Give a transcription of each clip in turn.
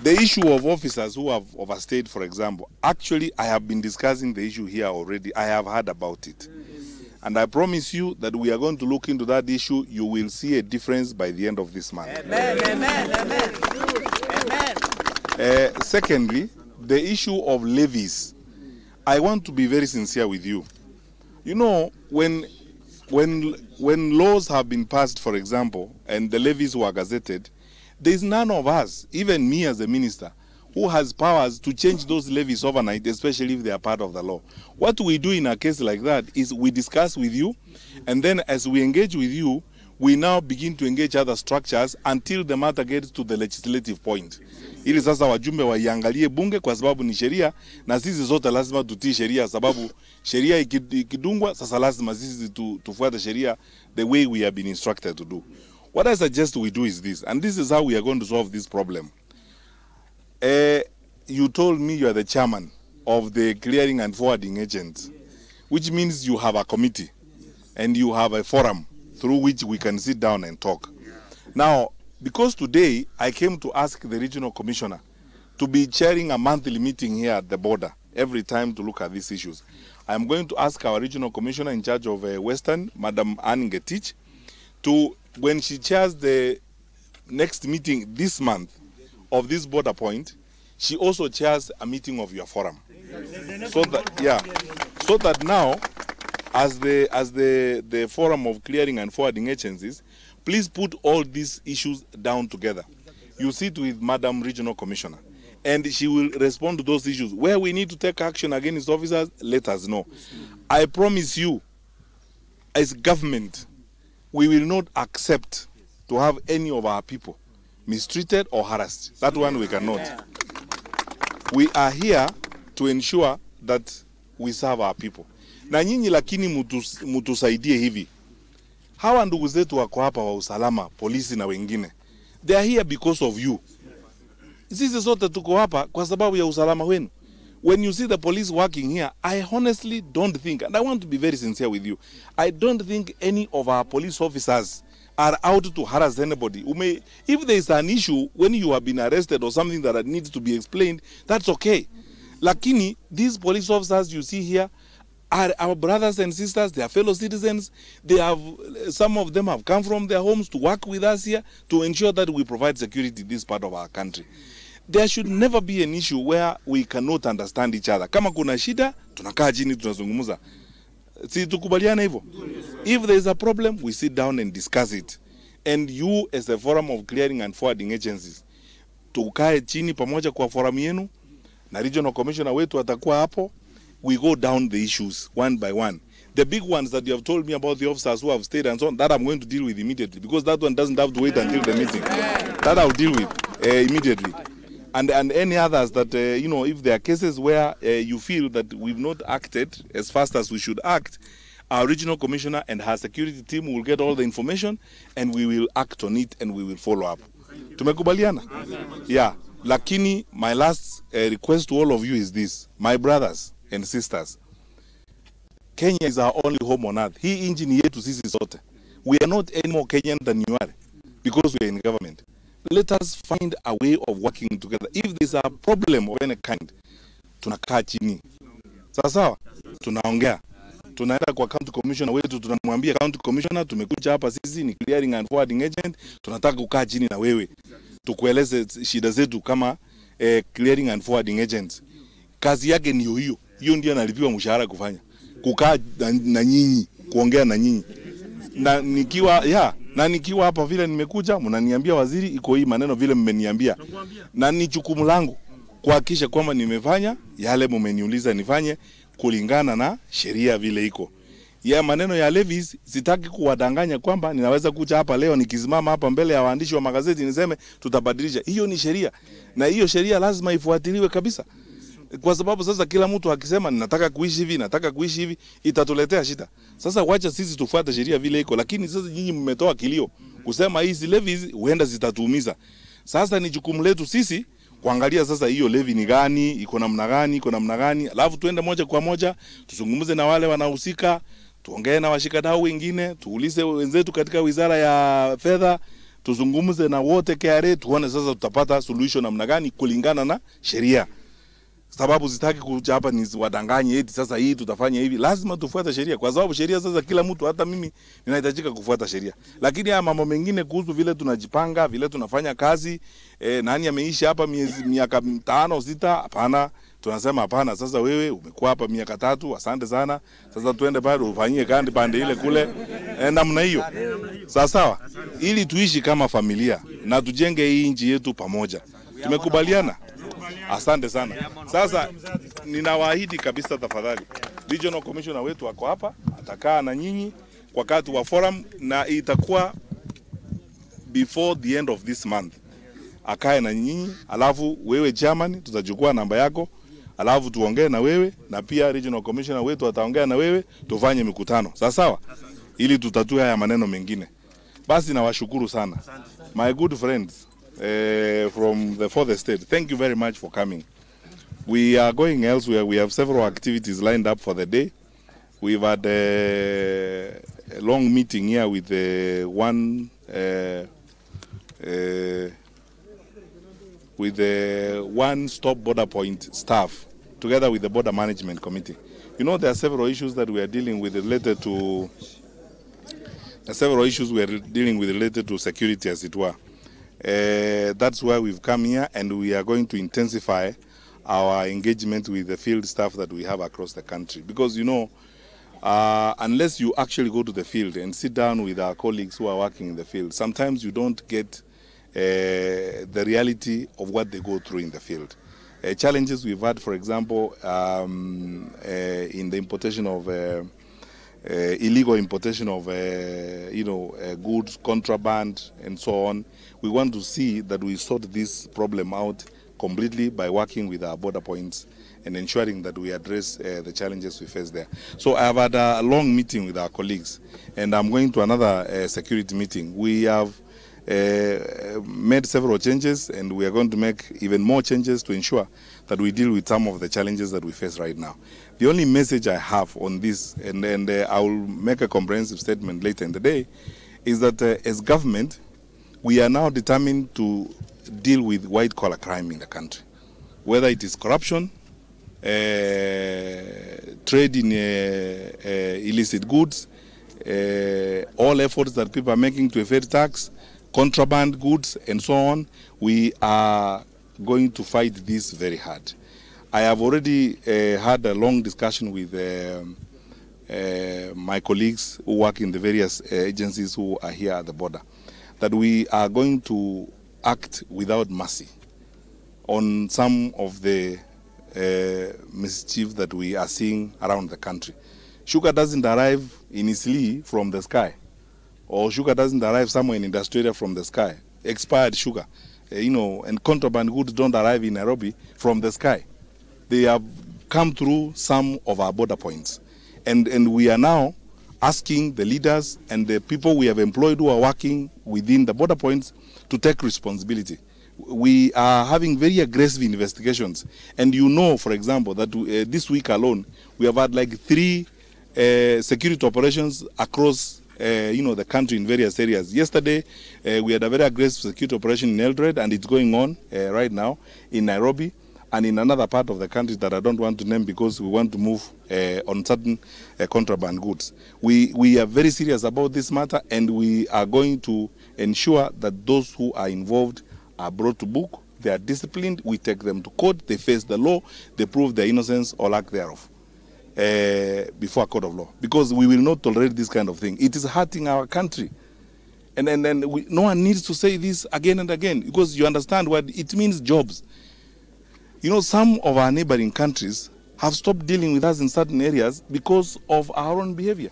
The issue of officers who have overstayed, for example, actually I have been discussing the issue here already. I have heard about it. And I promise you that we are going to look into that issue. You will see a difference by the end of this month. Amen, amen, amen. Amen. Secondly, the issue of levies. I want to be very sincere with you. You know, when laws have been passed, for example, and the levies were gazetted, there is none of us, even me as a minister, who has powers to change those levies overnight, especially if they are part of the law. What we do in a case like that is we discuss with you, and then as we engage with you, we now begin to engage other structures until the matter gets to the legislative point. Ili sasa wajumbe waiangalie bunge kwa sababu ni sheria, na sisi zote lazima tutii sheria sababu sheria ikidungwa sasa lazima sisi tufuate sheria the way we have been instructed to do. What I suggest we do is this, and this is how we are going to solve this problem. You told me you are the chairman of the clearing and forwarding agents, which means you have a committee and you have a forum through which we can sit down and talk. Now, because today I came to ask the regional commissioner to be chairing a monthly meeting here at the border every time to look at these issues, I am going to ask our regional commissioner in charge of Western, Madam Ann Ngetich, to, when she chairs the next meeting this month of this border point, she also chairs a meeting of your forum. So that now, as the forum of clearing and forwarding agencies, please put all these issues down together. You sit with Madam Regional Commissioner, and she will respond to those issues. Where we need to take action against officers, let us know. I promise you, as government, we will not accept to have any of our people mistreated or harassed. That one we cannot. We are here to ensure that we serve our people. Na nyinyi lakini mutusaidie hivi. Hawa ndugu zetu wako hapa wa usalama, polisi na wengine. They are here because of you. Sisi sote tuko hapa kwa sababu ya usalama wenu. When you see the police working here, I honestly don't think, and I want to be very sincere with you, I don't think any of our police officers are out to harass anybody. If there is an issue when you have been arrested or something that needs to be explained, that's okay. Lakini, these police officers you see here are our brothers and sisters, they are fellow citizens. Some of them have come from their homes to work with us here to ensure that we provide security in this part of our country. There should never be an issue where we cannot understand each other. Kama kuna shida, tunakaa chini tunazungumza. Si tukubaliana hivyo? If there is a problem, we sit down and discuss it. And you, as a forum of clearing and forwarding agencies, tukae chini pamoja kwa forum yenu, na regional commissioner wetu atakuwa hapo, we go down the issues one by one. The big ones that you have told me about the officers who have stayed and so on, that I'm going to deal with immediately, because that one doesn't have to wait until the meeting. That I'll deal with immediately. And any others that, you know, if there are cases where you feel that we've not acted as fast as we should act, our regional commissioner and her security team will get all the information and we will act on it and we will follow up. Tumekubaliana? Yeah. Lakini, my last request to all of you is this. My brothers and sisters, Kenya is our only home on earth. Hii nchi ni yetu sisi sote. We are not any more Kenyan than you are because we are in government. Let us find a way of working together. If there's a problem of any kind, tunakaa chini. Sawa? Tunaongea. Tunaenda kwa county commissioner wetu, tunamwambia county commissioner, tumekuja hapa sisi ni clearing and forwarding agent, tunataka kukaa chini na wewe. Tukueleze shida zetu kama clearing and forwarding agents. Kazi yake ni hiyo. Hiyo ndio analipiwa mshahara kufanya. Kukaa na nyinyi, kuongea na nyinyi. Na nikiwa hapa vile nimekuja, mnaniambia waziri iko hii maneno vile mmeniambia. Na ni jukumu langu kuhakikisha kwamba nimefanya yale mmeniuliza nifanye kulingana na sheria vile iko. Ya maneno ya levies sitaki kuwadanganya kwamba ninaweza kuja hapa leo nikisimama hapa mbele ya waandishi wa magazeti niseme tutabadilisha. Hiyo ni sheria. Na hiyo sheria lazima ifuatiliwe kabisa. Kwa sababu sasa kila mtu akisema nataka kuishi hivi, itatuletea shida. Sasa wacha sisi tufuate sheria vile iko, lakini sasa nyinyi mmetoa kilio kusema hizi levies huenda zitatuumiza. Sasa ni jukumu letu sisi kuangalia sasa hiyo levy ni gani, iko namna gani, alafu tuende moja kwa moja tuzungumze na wale wanahusika, tuongee na washikadau wengine, tuulize wenzetu katika wizara ya fedha, tuzungumze na wote KRA, tuone sasa tutapata solution namna gani kulingana na sheria. Sababu sitaki kuja hapa ni wadanganye eti sasa hii tutafanya hivi. Lazima tufuate sheria, kwa sababu sheria sasa kila mtu, hata mimi ninahitajika kufuata sheria. Lakini haya mambo mengine kuhusu vile tunajipanga, vile tunafanya kazi, nani ameishi hapa miaka 5 6, hapana. Tunasema hapana, sasa wewe umekuwa hapa miaka 3, asante sana. Sasa tuende pale ufanyie kandi pande ile kule. Namna hiyo. Sawa, ili tuishi kama familia na tujenge hii nchi yetu pamoja. Tumekubaliana? Asante sana. Sasa ninawaahidi kabisa, tafadhali, Regional Commissioner wetu wako hapa, atakaa na nyinyi wakati wa forum, na itakuwa before the end of this month. Akae na nyinyi, alafu wewe chairman tutachukua namba yako, alafu tuongee na wewe, na pia Regional Commissioner wetu ataongea na wewe, tufanye mikutano. Sawa? Ili tutatue haya maneno mengine. Basi nawashukuru sana. My good friends from the fourth estate, thank you very much for coming. We are going elsewhere. We have several activities lined up for the day. We've had a long meeting here with the one-stop border point staff, together with the border management committee. You know, there are several issues that we are dealing with related to security, as it were. That's why we've come here, and we are going to intensify our engagement with the field staff that we have across the country. Because, you know, unless you actually go to the field and sit down with our colleagues who are working in the field, sometimes you don't get the reality of what they go through in the field. Challenges we've had, for example, in the importation of illegal importation of goods, contraband, and so on. We want to see that we sort this problem out completely by working with our border points and ensuring that we address the challenges we face there. So I have had a long meeting with our colleagues, and I'm going to another security meeting. We have made several changes, and we are going to make even more changes to ensure that we deal with some of the challenges that we face right now. The only message I have on this, and I will make a comprehensive statement later in the day, is that as government, we are now determined to deal with white-collar crime in the country, whether it is corruption, trade in illicit goods, all efforts that people are making to evade tax, contraband goods, and so on. We are going to fight this very hard. I have already had a long discussion with my colleagues who work in the various agencies who are here at the border, that we are going to act without mercy on some of the mischief that we are seeing around the country. Sugar doesn't arrive in Isli from the sky, or sugar doesn't arrive somewhere in Industrial from the sky. Expired sugar, and contraband goods don't arrive in Nairobi from the sky. They have come through some of our border points. And we are now asking the leaders and the people we have employed who are working within the border points to take responsibility. We are having very aggressive investigations. And you know, for example, that this week alone, we have had like 3 security operations across the country in various areas. Yesterday, we had a very aggressive security operation in Eldred, and it's going on right now in Nairobi and in another part of the country that I don't want to name because we want to move on certain contraband goods. We are very serious about this matter, and we are going to ensure that those who are involved are brought to book, they are disciplined, we take them to court, they face the law, they prove their innocence or lack thereof before a court of law. Because we will not tolerate this kind of thing. It is hurting our country. And no one needs to say this again and again, because you understand what it means: jobs. You know, some of our neighboring countries have stopped dealing with us in certain areas because of our own behavior.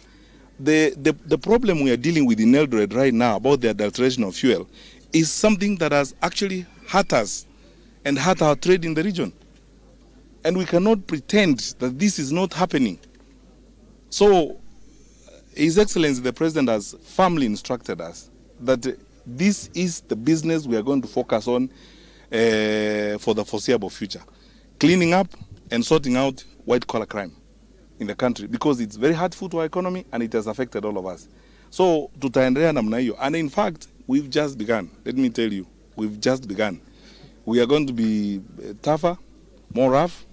The problem we are dealing with in Eldred right now about the adulteration of fuel is something that has actually hurt us and hurt our trade in the region. And we cannot pretend that this is not happening. So, His Excellency the President has firmly instructed us that this is the business we are going to focus on for the foreseeable future. Cleaning up and sorting out white-collar crime in the country, because it's very hurtful to our economy and it has affected all of us. So tutaendelea namna hiyo, and in fact we've just begun. Let me tell you, we've just begun. We are going to be tougher, more rough,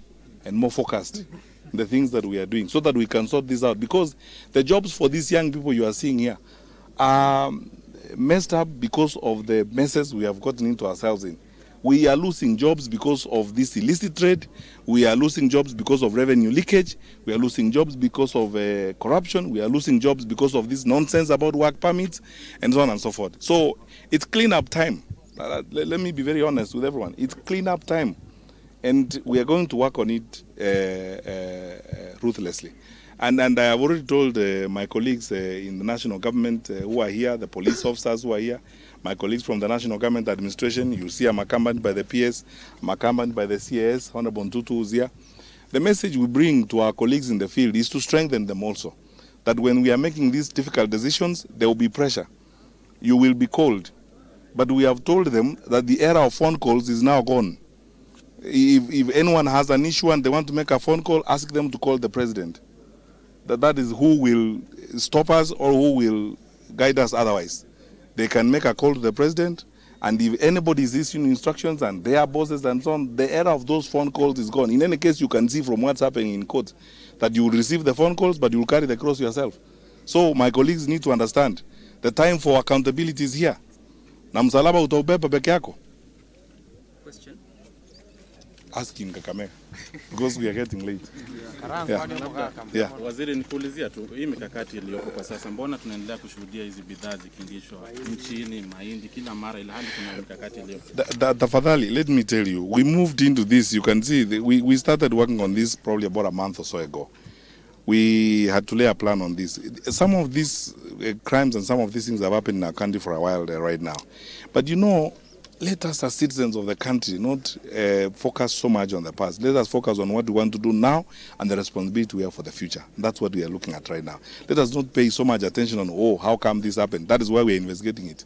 and more focused in the things that we are doing, so that we can sort this out. Because the jobs for these young people you are seeing here are messed up because of the messes we have gotten into ourselves in. We are losing jobs because of this illicit trade. We are losing jobs because of revenue leakage. We are losing jobs because of corruption. We are losing jobs because of this nonsense about work permits, and so on and so forth. So it's clean-up time. Let me be very honest with everyone. It's clean-up time, and we are going to work on it ruthlessly. And I have already told my colleagues in the national government who are here, the police officers who are here, my colleagues from the national government administration. You see I'm accompanied by the PS, I'm accompanied by the CAS, Honorable Ntutu who's here. The message we bring to our colleagues in the field is to strengthen them also. That when we are making these difficult decisions, there will be pressure. You will be called. But we have told them that the era of phone calls is now gone. If anyone has an issue and they want to make a phone call, ask them to call the president. That is who will stop us or who will guide us otherwise. They can make a call to the president, and if anybody is issuing instructions and their bosses and so on, the era of those phone calls is gone. In any case, you can see from what's happening in court that you will receive the phone calls, but you will carry the cross yourself. So my colleagues need to understand the time for accountability is here. Na msalaba utaubeba peke yako. Question? Ask him Kakamega, because we are getting late. Yeah. Waziri, nikuulizia tu hii mikakati iliyopo kwa sasa, mbona tunaendelea kushuhudia hizi bidhaa zikiingishwa nchini, mahindi kila mara, ila hali kuna mikakati iliyopo? Tafadhali, let me tell you, we moved into this. You can see we started working on this probably about a month or so ago. We had to lay a plan on this. Some of these crimes and some of these things have happened in our country for a while right now. But you know, let us as citizens of the country not focus so much on the past. Let us focus on what we want to do now and the responsibility we have for the future. That's what we are looking at right now. Let us not pay so much attention on, oh, how come this happened? That is why we are investigating it.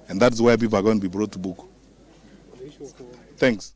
And that's why people are going to be brought to book. Thanks.